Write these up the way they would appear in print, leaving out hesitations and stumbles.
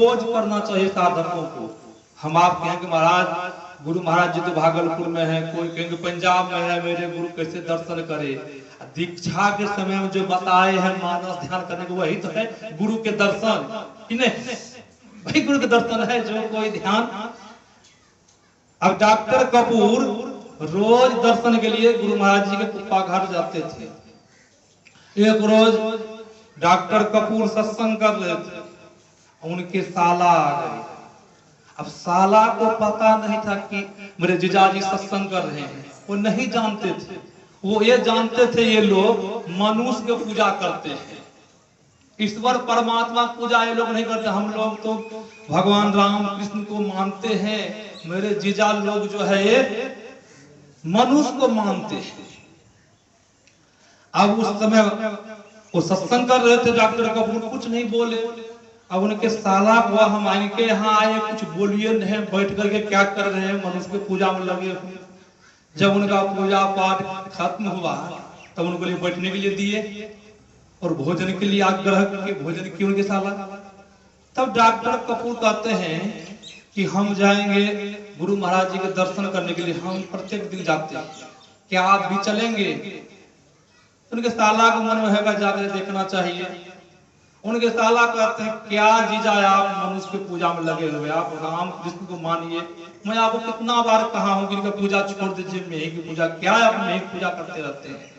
रोज करना चाहिए साधकों को। हम आप कहेंगे महाराज गुरु महाराज जी तो भागलपुर में है, कोई कहेंगे पंजाब में है, मेरे गुरु कैसे दर्शन करे। दीक्षा के समय में जो बताए हैं मानस ध्यान करने को, वही तो है गुरु के दर्शन, कि नहीं? वही गुरु के दर्शन है जो कोई ध्यान। अब डॉक्टर कपूर रोज दर्शन के लिए गुरु महाराज जी के कुप्पा घाट जाते थे। एक रोज डॉक्टर कपूर सत्संग कर रहे थे, उनके साला आ गए। अब साला को पता नहीं था कि मेरे जीजाजी सत्संग कर रहे हैं, वो नहीं जानते थे। वो ये जानते थे ये लोग मनुष्य की पूजा करते हैं, ईश्वर परमात्मा पूजा ये लोग नहीं करते। हम लोग तो भगवान राम कृष्ण को मानते हैं, मेरे जीजा लोग जो है ये मनुष्य को मानते हैं। अब उस समय वो सत्संग कर रहे थे, डॉक्टर कपूर कुछ नहीं बोले। अब उनके साला को हम इनके यहाँ आए, कुछ बोलिए नहीं, बैठ करके क्या कर रहे हैं, मनुष्य की पूजा में लगे हुए। जब उनका पूजा पाठ खत्म हुआ तब उनको लिए बैठने के लिए दिए और भोजन के लिए आग्रह करके भोजन किए उनके साला। तब डॉक्टर कपूर कहते हैं कि हम जाएंगे गुरु महाराज जी के दर्शन करने के लिए, हम प्रत्येक दिन जाते हैं, क्या आप भी चलेंगे? उनके साला को मन में है जाकर देखना चाहिए। उनके साला कहते हैं क्या जीजा आप मनुष्य की पूजा में लगे हुए, आप राम कृष्ण को मानिए। मैं आपको कितना बार कहा हूं कि इनका पूजा छोड़ दीजिए, मैं की पूजा क्या है, आप मैं पूजा करते रहते हैं।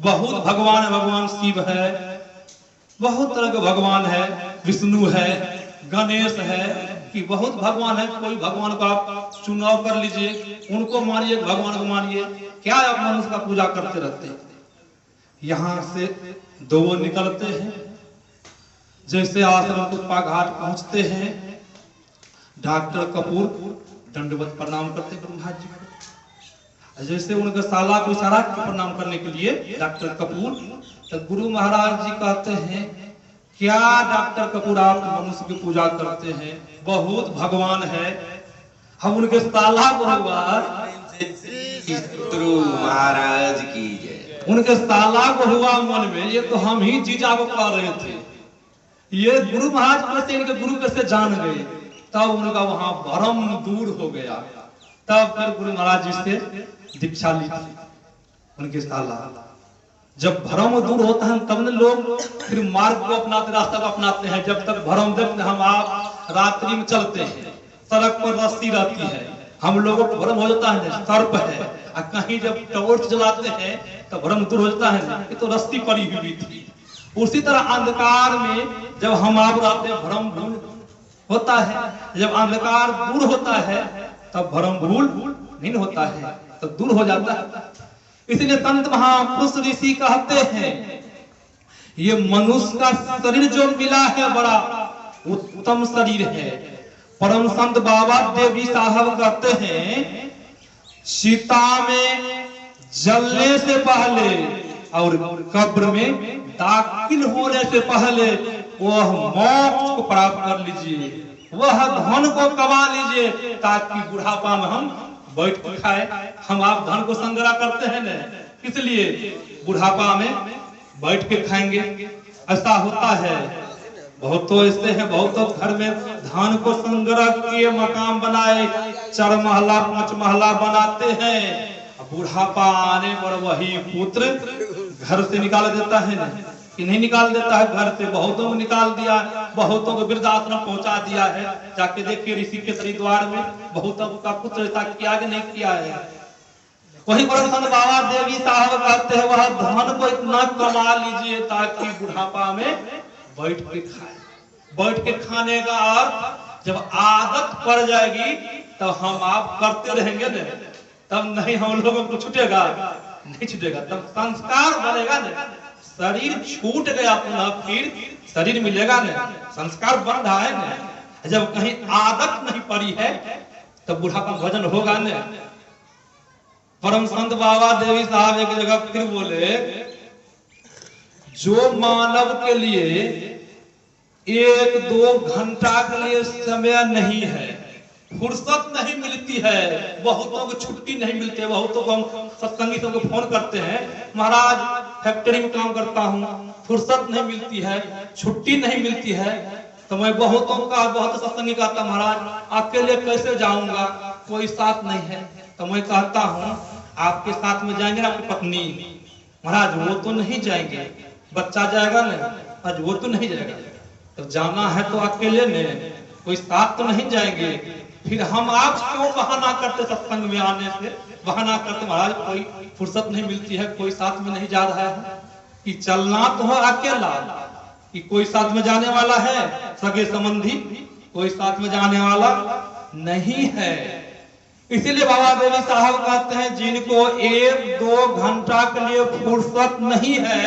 बहुत भगवान है, भगवान शिव है, बहुत तरह के भगवान है, विष्णु है, गणेश है, कि बहुत भगवान है। कोई भगवान को आप चुनाव कर लीजिए, उनको मानिए, भगवान को मानिए, क्या आप मनुष्य का पूजा करते रहते हैं। यहां से दो निकलते हैं, जैसे आश्रम कुप्पा घाट पहुंचते हैं, डॉक्टर कपूर दंडवत प्रणाम करते गुरु महाराज जी को। जैसे उनके साला को इशारा प्रणाम करने के लिए डॉक्टर कपूर, तो गुरु महाराज जी कहते हैं क्या डॉक्टर कपूर आप मनुष्य की पूजा करते हैं, बहुत भगवान है। हम उनके साला को हुआ गुरु महाराज की जय। उनके साला को हुआ मन में ये तो हम ही जीजा को कह रहे थे, ये गुरु महाराज कैसे इनके गुरु कैसे जान गए। तब उनका वहां भ्रम दूर हो गया। तब फिर गुरु महाराज जी से दीक्षा ली थी उनके साला। जब भ्रम दूर होता है तब न लोग फिर मार्ग को अपनाते, रास्ता को अपनाते हैं। जब तक भ्रम देखते हम आप रात्रि में चलते हैं, सड़क पर रस्सी रहती है, हम लोगों को भ्रम हो जाता है सर्प है, और कहीं जब टॉर्च जलाते हैं तो भ्रम दूर हो जाता है, ये तो रस्सी पड़ी हुई थी। उसी तरह अंधकार में जब हम आप रहते हैं भ्रम भूल होता है, जब अंधकार दूर होता है तब भ्रम भूल नहीं होता है, तब दूर हो जाता है। इसलिए संत महापुरुष ऋषि कहते हैं ये मनुष्य का शरीर जो मिला है बड़ा उत्तम शरीर है। परम संत बाबा देवी साहब कहते हैं सीता में जलने से पहले और कब्र में दाखिल होने से पहले वह मोक्ष को प्राप्त कर लीजिए, वह धन को कमा लीजिए, ताकि बुढ़ापा में हम बैठ के खाए। हम आप धन को संग्रह करते हैं ना, इसलिए बुढ़ापा में बैठ के खाएंगे। ऐसा होता है, बहुत तो ऐसे हैं, बहुत तो घर में धान को संग्रह किए मकान बनाए, 4 महला 5 महला बनाते हैं, बुढ़ापा आने पर वही पुत्र घर से निकाल देता है ना, कि नहीं निकाल देता है घर से। बहुतों को निकाल दिया, बहुतों को वृद्धाश्रम पहुंचा दिया है। जाके देखिए ऋषि के हरिद्वार में बहुतों का पुत्र ऐसा किया कि नहीं किया है। वही परम संत बाबा देवी साहब कहते हैं वह धन को इतना कमा लीजिए ताकि बुढ़ापा में बैठ के खाए। बैठ के खाने का अर्थ जब आदत पड़ जाएगी तब हम आप करते रहेंगे ना, तब नहीं हम लोगों को छूटेगा, नहीं छूटेगा, तब संस्कार बनेगा ना। शरीर छूट गया पुनः फिर शरीर मिलेगा ना, संस्कार बन रहा है ना। जब कहीं आदत नहीं पड़ी है तब बुढ़ापा भजन होगा ना। परम संत बाबा देवी साहब एक जगह फिर बोले जो मानव के लिए 1-2 घंटा के लिए समय नहीं है, फुर्सत नहीं मिलती है, बहुतों को छुट्टी नहीं मिलती है, बहुतों को हम सत्संगी सबको फोन करते हैं महाराज फैक्ट्री में काम करता हूँ, फुर्सत नहीं मिलती है, छुट्टी नहीं मिलती है, तो मैं बहुत सत्संगी कहता महाराज अकेले कैसे जाऊंगा, कोई साथ नहीं है। तो मैं कहता हूँ आपके साथ में जाएंगे ना आपकी पत्नी, महाराज वो तो नहीं जाएंगे, बच्चा जाएगा ना, आज वो तो नहीं जाएगा। तो जाना है तो अकेले में, कोई साथ तो नहीं जाएंगे। फिर हम आप क्यों बहाना करते सत्संग में आने से, बहाना करते महाराज कोई फुर्सत नहीं मिलती है, कोई साथ में नहीं जा रहा है। कि चलना तो है अकेला, कि कोई साथ में जाने वाला है, सगे संबंधी कोई साथ में जाने वाला नहीं है। इसीलिए बाबा देवी साहब कहते हैं जिनको 1-2 घंटा के लिए फुर्सत नहीं है,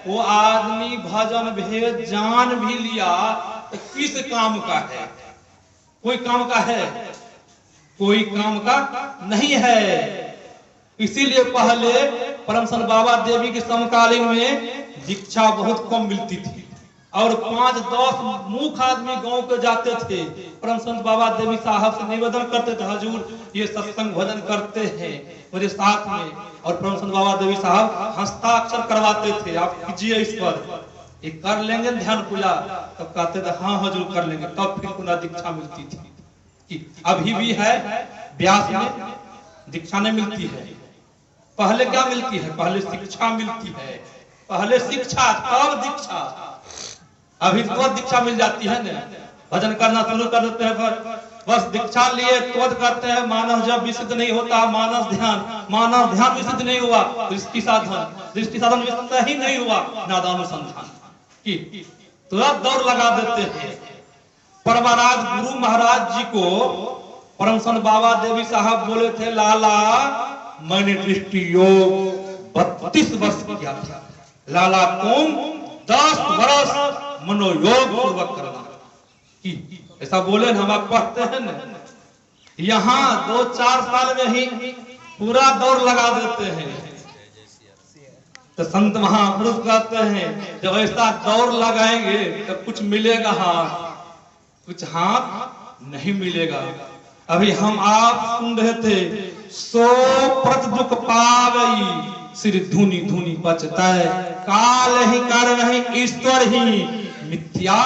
वो आदमी भजन भेद जान भी लिया तो किस काम का है? कोई काम का है? कोई काम का नहीं है। इसीलिए पहले परम संत बाबा देवी के समकालीन में दीक्षा बहुत कम मिलती थी और 5-10 मुख आदमी गांव के जाते थे। परम संत बाबा देवी साहब से निवेदन करते थे, हजूर ये सत्संग भजन करते हैं मेरे साथ में, और परम संत बाबा देवी साहब हस्ताक्षर करवाते थे, आप कीजिए इस पर, ये कर लेंगे ध्यान पूजा। तब कहते थे हाँ हजूर कर लेंगे, तब फिर पुनः दीक्षा मिलती थी। कि अभी भी है ब्यास में दीक्षा नहीं मिलती है। पहले क्या मिलती है? पहले शिक्षा मिलती है, पहले शिक्षा तब दीक्षा। अभी तो दीक्षा मिल जाती है ना, भजन करना शुरू कर देते हैं, बस दीक्षा लिए तो करते हैं। मानस जब विशुद्ध नहीं होता, मानस ध्यान विशुद्ध नहीं हुआ, दृष्टि साधन विशुद्ध ही नहीं हुआ, नादानुसंधान की तुरंत दौड़ लगा देते हैं। परमराज गुरु महाराज जी को परम संत बाबा देवी साहब बोले थे, लाला मैंने दृष्टि योग 32 वर्ष किया था, लाला तुम 10 वर्ष मनोयोग पूर्वक करना। ऐसा बोले हम आप पढ़ते हैं ना, यहाँ 2-4 साल में ही पूरा दौड़ लगा देते हैं। तो संत महापुरुष कहते हैं जब ऐसा दौड़ लगाएंगे तो कुछ मिलेगा हाथ, कुछ हाथ नहीं मिलेगा। अभी हम आप सुन रहे थे, सो प्रत दुख पावई सिर धुनी धुनी बचताए, काल ही कर रहे ईश्वर ही मिथ्या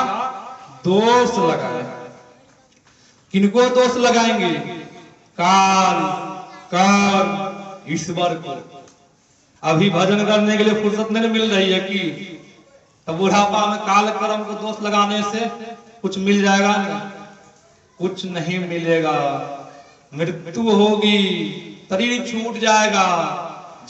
दोष लगाए। किनको दोष लगाएंगे? काल ईश्वर को। अभी भजन करने के लिए फुर्सत नहीं मिल रही है कि तो बुढ़ापा में काल कर्म को दोष लगाने से कुछ मिल जाएगा? नहीं, कुछ नहीं मिलेगा। मृत्यु होगी, शरीर छूट जाएगा।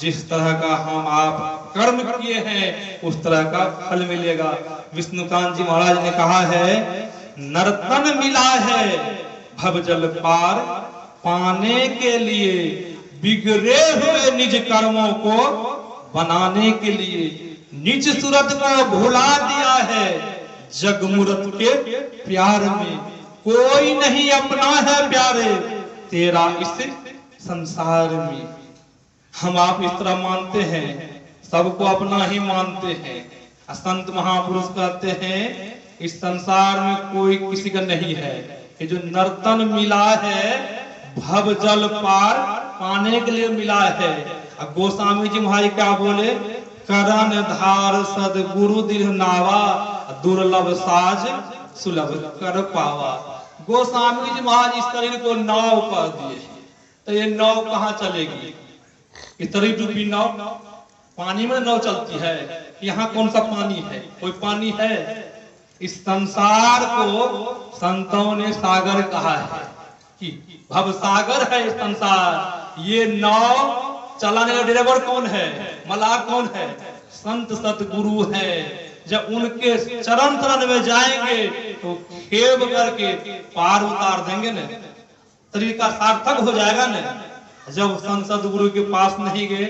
जिस तरह का हम आप कर्म किए हैं उस तरह का फल मिलेगा। विष्णुकांत जी महाराज ने कहा है, नर्तन मिला है भवजल पार पाने के लिए, बिगड़े हुए निज कर्मों को बनाने के लिए, निज सूरत को भुला दिया है जगमुरत के प्यार में। कोई नहीं अपना है प्यारे तेरा इस संसार में। हम आप इस तरह मानते हैं, सबको अपना ही मानते हैं। संत महापुरुष कहते हैं इस संसार में कोई किसी का नहीं है। कि जो नर्तन मिला है भव जल पार पाने के लिए मिला है। अब गोस्वामी जी महाराज क्या बोले, करण धार सदगुरु दृढ़ नावा, दुर्लभ साज सुलभ कर पावा। गोस्वामी जी महाराज इस शरीर को नाव कर दिए, तो ये नाव कहाँ चलेगी? इस तरह डूबी नाव, पानी में नाव चलती है। यहाँ कौन सा पानी है? कोई पानी है? इस संसार को संतों ने सागर कहा है कि भव सागर है इस संसार। ये नाव चलाने का ड्राइवर कौन है? मलाह कौन है? संत सतगुरु है। जब उनके चरण शरण में जाएंगे तो खेव करके पार उतार देंगे न, शरीर का सार्थक हो जाएगा न। जब संत सतगुरु के पास नहीं गए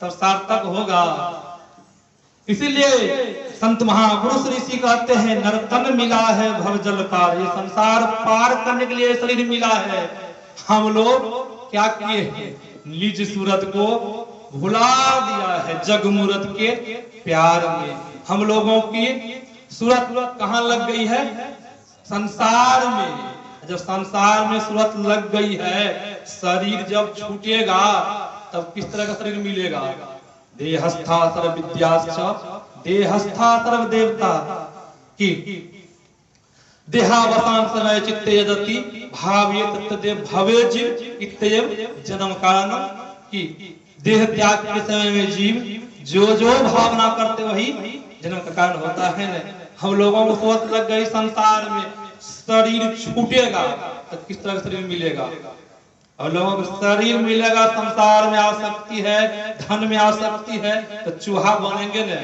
तब सार्थक होगा। इसीलिए संत महापुरुष ऋषि कहते हैं, नर्तन मिला है भवजल पार। ये संसार पार करने के लिए शरीर मिला है। हम लोग क्या किए हैं? निज सूरत को भुला दिया है जगमुरत के प्यार में। हम लोगों की सूरत कहाँ लग गई है? संसार में। जब संसार में सूरत लग गई है, शरीर जब छूटेगा तब किस तरह का शरीर मिलेगा? देहस्था सर्व विद्याश्च देहस्था सर्व देवता की। देहावसान समय चित्ते यदति भावे तत्ते भवे जीव इत्येव जन्म कारण की देह त्याग के समय में जीव जो जो भावना करते वही जन्म का कारण होता है न। हम लोगों को सोच लग गई संसार में शरीर छूटेगा तो किस तरह का शरीर मिलेगा। और लोगों को शरीर मिलेगा, संसार में आसक्ति है, धन में आसक्ति है तो चूहा बनेंगे न।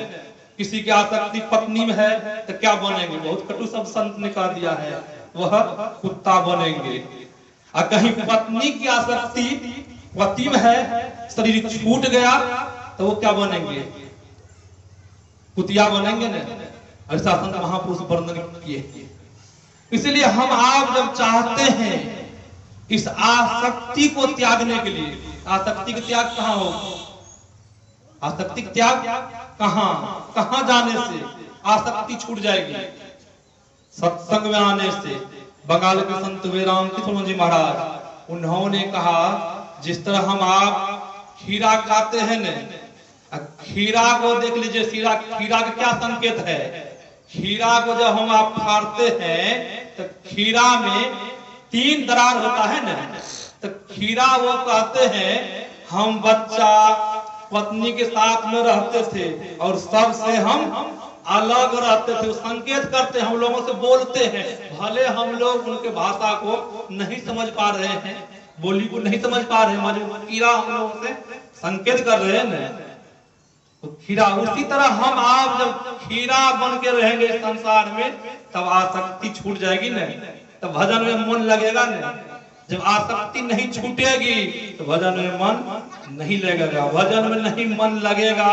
किसी की आसक्ति पत्नी में है तो क्या बनेंगे, बहुत कटु शब्द संत ने कह दिया है, वह कुत्ता बनेंगे। और कहीं पत्नी की आसक्ति पति में है, शरीर छूट गया तो वो क्या बनेंगे, कुतिया बनेंगे न। ऐसा संत महापुरुष वर्णन किए। इसलिए हम आप जब चाहते हैं इस आसक्ति को त्यागने के लिए, आसक्ति का त्याग कहाँ हो, आसक्ति का त्याग कहाँ जाने से आसक्ति छूट जाएगी, सत्संग में आने से। बंगाल के संत वेराम कृष्ण जी महाराज उन्होंने कहा जिस तरह हम आप खीरा खाते हैं न, खीरा को देख लीजिए, खीरा का क्या संकेत है। खीरा को जब हम आप फाड़ते हैं तो खीरा में 3 दरार होता है ना, तो खीरा वो कहते हैं हम बच्चा पत्नी के साथ में रहते थे और सबसे हम अलग रहते थे। संकेत करते हम लोगों से बोलते हैं, भले हम लोग उनके भाषा को नहीं समझ पा रहे हैं, बोली को नहीं समझ पा रहे हैं, मगर खीरा हम लोगों से संकेत कर रहे हैं ना। तो खीरा उसी तरह हम आप जब खीरा बन के रहेंगे संसार में तब आसक्ति छूट जाएगी न, तब भजन में मन लगेगा न। जब आसक्ति नहीं छूटेगी तो भजन में मन नहीं लगेगा, भजन में नहीं मन लगेगा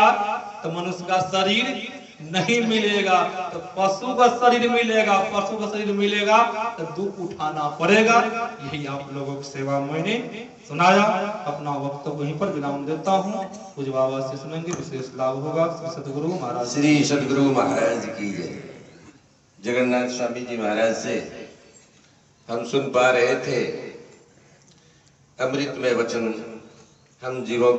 तो मनुष्य का शरीर नहीं मिलेगा, तो पशु का शरीर मिलेगा, पशु का शरीर मिलेगा तो दुख उठाना पड़ेगा। यही आप लोगों की सेवा मैंने सुनाया, अपना वक्तव्य वहीं पर विराम देता हूँ। पूज्य बाबा से सुनेंगे, विशेष लाभ होगा। श्री सतगुरु महाराज, श्री सतगुरु महाराज की जय। जगन्नाथ स्वामी जी महाराज से हम सुन पा रहे थे अमृतमय वचन हम जीवों